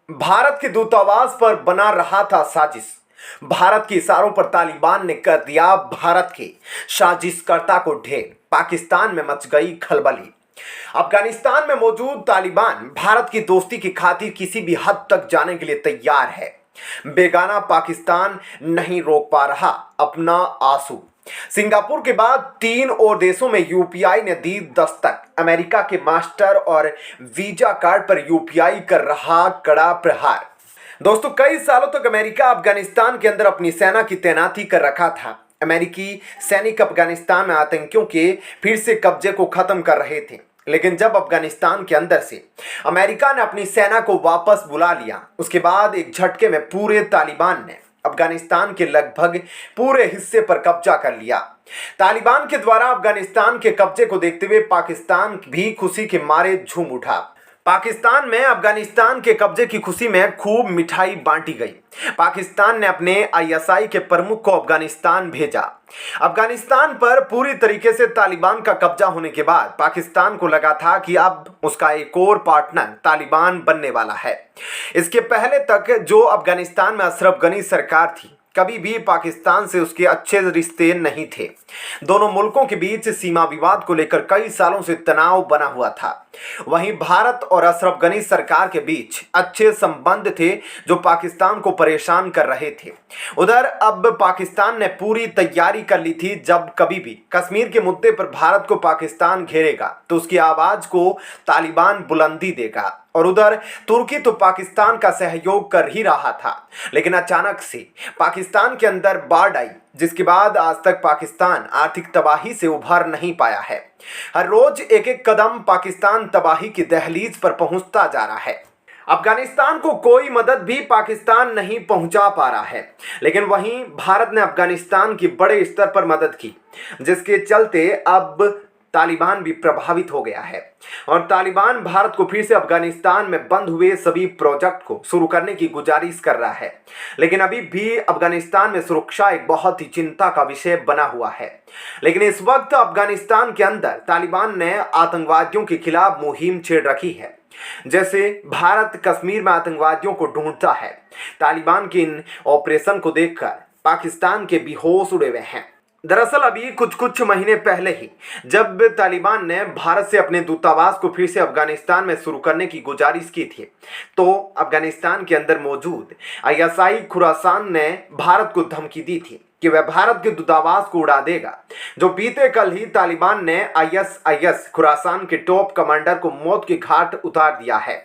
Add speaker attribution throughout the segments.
Speaker 1: भारत के दूतावास पर बना रहा था साजिश। भारत के इशारों पर तालिबान ने कर दिया भारत के साजिशकर्ता को ढेर। पाकिस्तान में मच गई खलबली। अफगानिस्तान में मौजूद तालिबान भारत की दोस्ती की खातिर किसी भी हद तक जाने के लिए तैयार है। बेगाना पाकिस्तान नहीं रोक पा रहा अपना आंसू। सिंगापुर के बाद 3 और देशों में यूपीआई ने दी दस्तक। अमेरिका के मास्टर और वीजा कार्ड पर यूपीआई कर रहा कड़ा प्रहार। दोस्तों, कई सालों तक अमेरिका अफगानिस्तान के अंदर अपनी सेना की तैनाती कर रखा था। अमेरिकी सैनिक अफगानिस्तान में आतंकियों के फिर से कब्जे को खत्म कर रहे थे। लेकिन जब अफगानिस्तान के अंदर से अमेरिका ने अपनी सेना को वापस बुला लिया, उसके बाद एक झटके में पूरे तालिबान ने अफगानिस्तान के लगभग पूरे हिस्से पर कब्जा कर लिया। तालिबान के द्वारा अफगानिस्तान के कब्जे को देखते हुए पाकिस्तान भी खुशी के मारे झूम उठा। पाकिस्तान में अफगानिस्तान के कब्जे की खुशी में खूब मिठाई बांटी गई। पाकिस्तान ने अपने आईएसआई के प्रमुख को अफगानिस्तान भेजा। अफगानिस्तान पर पूरी तरीके से तालिबान का कब्जा होने के बाद पाकिस्तान को लगा था कि अब उसका एक और पार्टनर तालिबान बनने वाला है। इसके पहले तक जो अफगानिस्तान में अशरफ गनी सरकार थी, कभी भी पाकिस्तान से उसके अच्छे रिश्ते नहीं थे। दोनों मुल्कों के बीच सीमा विवाद को लेकर कई सालों से तनाव बना हुआ था। वहीं भारत और अशरफ गनी सरकार के बीच अच्छे संबंध थे जो पाकिस्तान को परेशान कर रहे थे। उधर अब पाकिस्तान ने पूरी तैयारी कर ली थी, जब कभी भी कश्मीर के मुद्दे पर भारत को पाकिस्तान घेरेगा तो उसकी आवाज को तालिबान बुलंदी देगा। और उधर तुर्की तो पाकिस्तान का सहयोग कर ही रहा था, लेकिन अचानक से पाकिस्तान के अंदर बाढ़ आई, जिसके बाद आज तक पाकिस्तान आर्थिक तबाही से उभर नहीं पाया है। हर रोज एक एक कदम पाकिस्तान तबाही की दहलीज पर पहुंचता जा रहा है। अफगानिस्तान को कोई मदद भी पाकिस्तान नहीं पहुंचा पा रहा है, लेकिन वहीं भारत ने अफगानिस्तान की बड़े स्तर पर मदद की, जिसके चलते अब तालिबान भी प्रभावित हो गया है। और तालिबान भारत को फिर से अफगानिस्तान में बंद हुए सभी प्रोजेक्ट को शुरू करने की गुजारिश कर रहा है। लेकिन अभी भी अफगानिस्तान में सुरक्षा एक बहुत ही चिंता का विषय बना हुआ है। लेकिन इस वक्त अफगानिस्तान के अंदर तालिबान ने आतंकवादियों के खिलाफ मुहिम छेड़ रखी है। जैसे भारत कश्मीर में आतंकवादियों को ढूंढता है। तालिबान के इन ऑपरेशन को देखकर पाकिस्तान के बेहोश उड़े हुए हैं। दरअसल अभी कुछ महीने पहले ही जब तालिबान ने भारत से अपने दूतावास को फिर से अफगानिस्तान में शुरू करने की गुजारिश की थी, तो अफगानिस्तान के अंदर मौजूद आईएसआई खुरासान ने भारत को धमकी दी थी कि वह भारत के दूतावास को उड़ा देगा। जो बीते कल ही तालिबान ने आईएसआईएस खुरासान के टॉप कमांडर को मौत के घाट उतार दिया है,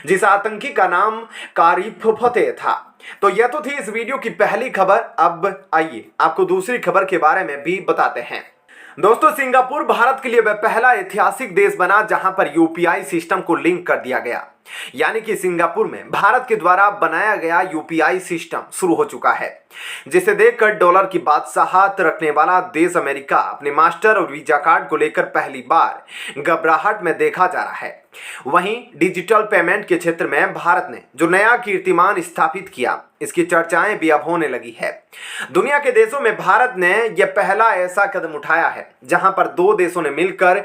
Speaker 1: जिस आतंकी का नाम कारिफ फतेह था। तो यह तो थी इस वीडियो की पहली खबर। अब आइए आपको दूसरी खबर के बारे में भी बताते हैं। दोस्तों, सिंगापुर भारत के लिए वह पहला ऐतिहासिक देश बना जहां पर यूपीआई सिस्टम को लिंक कर दिया गया। यानी कि सिंगापुर में भारत के द्वारा बनाया गया यूपीआई सिस्टम शुरू हो चुका है, जिसे देखकर डॉलर की बादशाहत रखने वाला देश अमेरिका अपने मास्टर और वीजा कार्ड को लेकर पहली बार घबराहट में देखा जा रहा है। वहीं डिजिटल पेमेंट के क्षेत्र में भारत ने जो नया कीर्तिमान स्थापित किया, इसकी चर्चाएं भी अब होने लगी है। दुनिया के देशों में भारत ने यह पहला ऐसा कदम उठाया है जहां पर 2 देशों ने मिलकर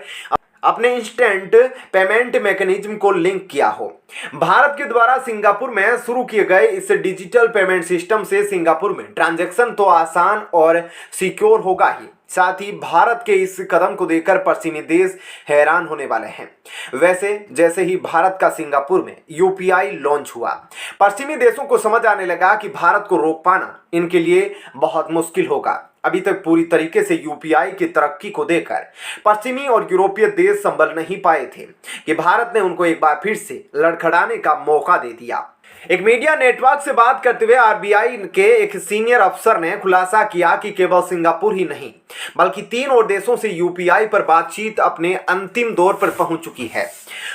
Speaker 1: अपने इंस्टेंट पेमेंट मैकेनिज्म को लिंक किया हो। भारत के द्वारा सिंगापुर में शुरू किए गए इस डिजिटल पेमेंट सिस्टम से सिंगापुर में ट्रांजैक्शन तो आसान और सिक्योर होगा ही, साथ ही भारत के इस कदम को देखकर पश्चिमी देश हैरान होने वाले हैं। वैसे जैसे ही भारत का सिंगापुर में यूपीआई लॉन्च हुआ, पश्चिमी देशों को समझ आने लगा कि भारत को रोक पाना इनके लिए बहुत मुश्किल होगा। अभी तक पूरी तरीके से यूपीआई की तरक्की को देखकर पश्चिमी और यूरोपीय देश संभल नहीं पाए थे कि भारत ने उनको एक बार फिर से लड़खड़ाने का मौका दे दिया। एक मीडिया नेटवर्क से बात करते हुए आरबीआई के एक सीनियर अफसर ने खुलासा किया कि केवल सिंगापुर ही नहीं बल्कि 3 और देशों से यूपीआई पर बातचीत अपने अंतिम दौर पर पहुंच चुकी है।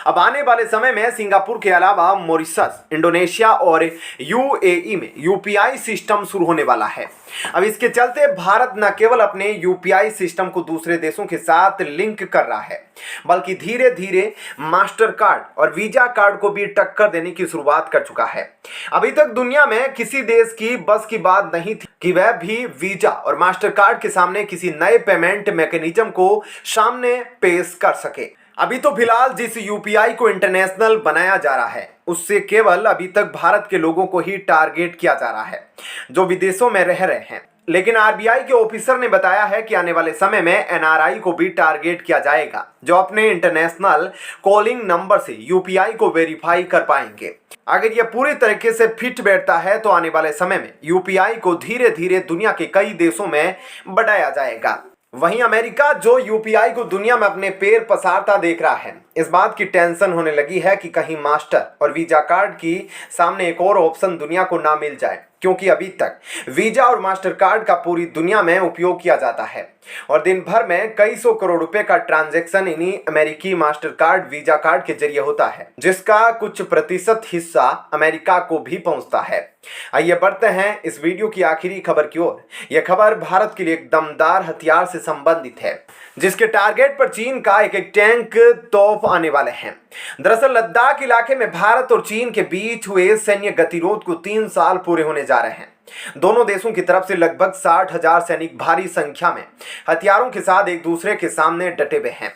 Speaker 1: अब आने वाले समय में सिंगापुर के अलावा मॉरिशस, इंडोनेशिया और यूएई में यूपीआई सिस्टम शुरू होने वाला है। अब इसके चलते भारत न केवल अपने यूपीआई सिस्टम को दूसरे देशों के साथ लिंक कर रहा है, बल्कि धीरे धीरे मास्टर कार्ड और वीजा कार्ड को भी टक्कर देने की शुरुआत कर चुका है। अभी तक दुनिया में किसी देश की बस की बात नहीं थी कि वह भी वीजा और मास्टर कार्ड के सामने किसी नए पेमेंट मैकेनिज्म को सामने पेश कर सके। अभी तो फिलहाल जिस यूपीआई को इंटरनेशनल बनाया जा रहा है उससे केवल अभी तक भारत के लोगों को ही टारगेट किया जा रहा है जो विदेशों में रह रहे हैं। लेकिन आरबीआई के ऑफिसर ने बताया है कि आने वाले समय में एनआरआई को भी टारगेट किया जाएगा जो अपने इंटरनेशनल कॉलिंग नंबर से यूपीआई को वेरीफाई कर पाएंगे। अगर यह पूरी तरीके से फिट बैठता है तो आने वाले समय में यूपीआई को धीरे धीरे दुनिया के कई देशों में बढ़ाया जाएगा। वहीं अमेरिका जो यूपीआई को दुनिया में अपने पैर पसारता देख रहा है, इस बात की टेंशन होने लगी है कि कहीं मास्टर और वीजा कार्ड की सामने एक और ऑप्शन दुनिया को ना मिल जाए, क्योंकि अभी तक वीजा और मास्टर कार्ड का पूरी दुनिया में उपयोग किया जाता है और दिन भर में कई सौ करोड़ रुपए का ट्रांजैक्शन इन्हीं अमेरिकी मास्टर कार्ड वीजा कार्ड के जरिए होता है, जिसका कुछ प्रतिशत हिस्सा अमेरिका को भी पहुंचता है। आइए बढ़ते हैं इस वीडियो की आखिरी खबर की ओर। यह खबर भारत के लिए एक दमदार हथियार से संबंधित है जिसके टारगेट पर चीन का एक टैंक तोप आने वाले हैं। दरअसल लद्दाख इलाके में भारत और चीन के बीच हुए सैन्य गतिरोध को 3 साल पूरे होने जा रहे हैं। दोनों देशों की तरफ से लगभग 60,000 सैनिक भारी संख्या में हथियारों के साथ एक दूसरे के सामने डटे हुए हैं।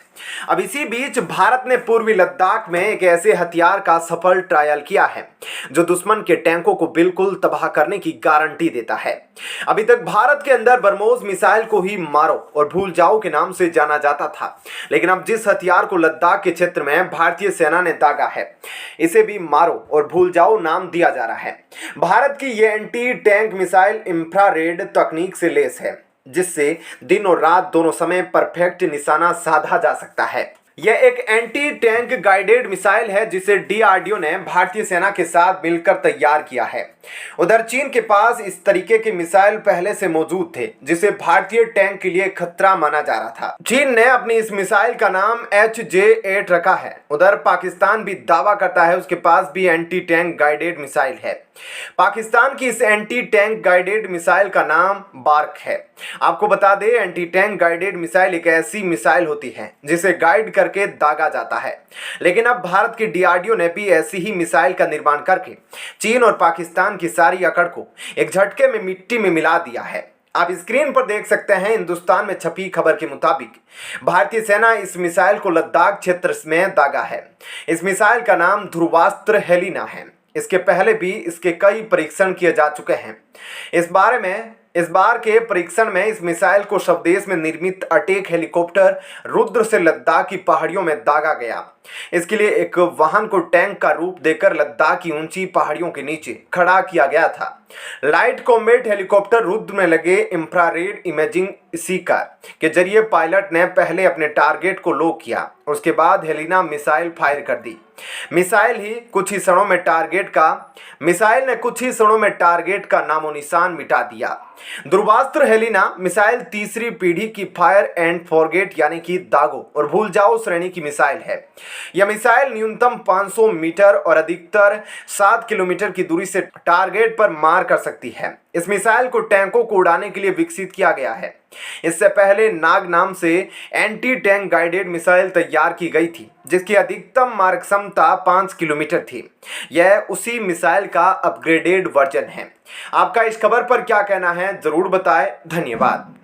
Speaker 1: अब इसी बीच भारत ने पूर्वी लद्दाख में एक ऐसे हथियार का सफल ट्रायल किया है जो दुश्मन के टैंकों को बिल्कुल तबाह करने की गारंटी देता है। अभी तक भारत के अंदर ब्रह्मोस मिसाइल को ही मारो और भूल जाओ के नाम से जाना जाता था, लेकिन अब जिस हथियार को लद्दाख के क्षेत्र में भारतीय सेना ने दागा है, इसे भी मारो और भूल जाओ नाम दिया जा रहा है। भारत की ये एंटी टैंक मिसाइल इंफ्रारेड तकनीक से लैस है जिससे दिन और रात दोनों समय परफेक्ट निशाना साधा जा सकता है। यह एक एंटी टैंक गाइडेड मिसाइल है जिसे डीआरडीओ ने भारतीय सेना के साथ मिलकर तैयार किया है। उधर चीन के पास इस तरीके के मिसाइल पहले से मौजूद थे जिसे भारतीय टैंक के लिए खतरा माना जा रहा था। चीन ने अपनी इस मिसाइल का नाम HJ-8 रखा है। उधर पाकिस्तान भी दावा करता है उसके पास भी एंटी टैंक गाइडेड मिसाइल है। पाकिस्तान की इस एंटी टैंक गाइडेड मिसाइल का नाम बार्क है। आपको बता दें, एंटी टैंक गाइडेड मिसाइल एक ऐसी मिसाइल होती है जिसे गाइड करके दागा जाता है, लेकिन अब भारत के डीआरडीओ ने भी ऐसी ही मिसाइल का निर्माण करके चीन और पाकिस्तान की सारी अकड़ को एक झटके में मिट्टी में मिला दिया है। आप स्क्रीन पर देख सकते हैं, हिंदुस्तान में छपी खबर के मुताबिक भारतीय सेना इस मिसाइल को लद्दाख क्षेत्र में दागा है। इस मिसाइल का नाम ध्रुवास्त्र हेलिना है। इसके पहले भी इसके कई परीक्षण किए जा चुके हैं। इस बार के परीक्षण में इस मिसाइल को स्वदेश में निर्मित अटैक हेलीकॉप्टर रुद्र से लद्दाख की पहाड़ियों में दागा गया। इसके लिए एक वाहन को टैंक का रूप देकर लद्दाख की ऊंची पहाड़ियों के नीचे खड़ा किया गया था। लाइट कॉम्बैट हेलीकॉप्टर रुद्र में लगे इंफ्रारेड इमेजिंग सीकर के जरिए पायलट ने पहले अपने टारगेट को लॉक किया, उसके बाद हेलिना मिसाइल फायर कर दी। मिसाइल ने कुछ ही क्षणों में टारगेट का नामो निशान मिटा दिया। ध्रुवास्त्र हेलिना मिसाइल तीसरी पीढ़ी की फायर एंड फॉरगेट यानी कि दागो और भूल जाओ श्रेणी की मिसाइल है। यह मिसाइल न्यूनतम 500 मीटर और अधिकतर 7 किलोमीटर की दूरी से टारगेट पर मार कर सकती है। इस मिसाइल को टैंकों को उड़ाने के लिए विकसित किया गया है। इससे पहले नाग नाम से एंटी टैंक गाइडेड मिसाइल तैयार की गई थी जिसकी अधिकतम मारक क्षमता 5 किलोमीटर थी। यह उसी मिसाइल का अपग्रेडेड वर्जन है। आपका इस खबर पर क्या कहना है जरूर बताएं। धन्यवाद।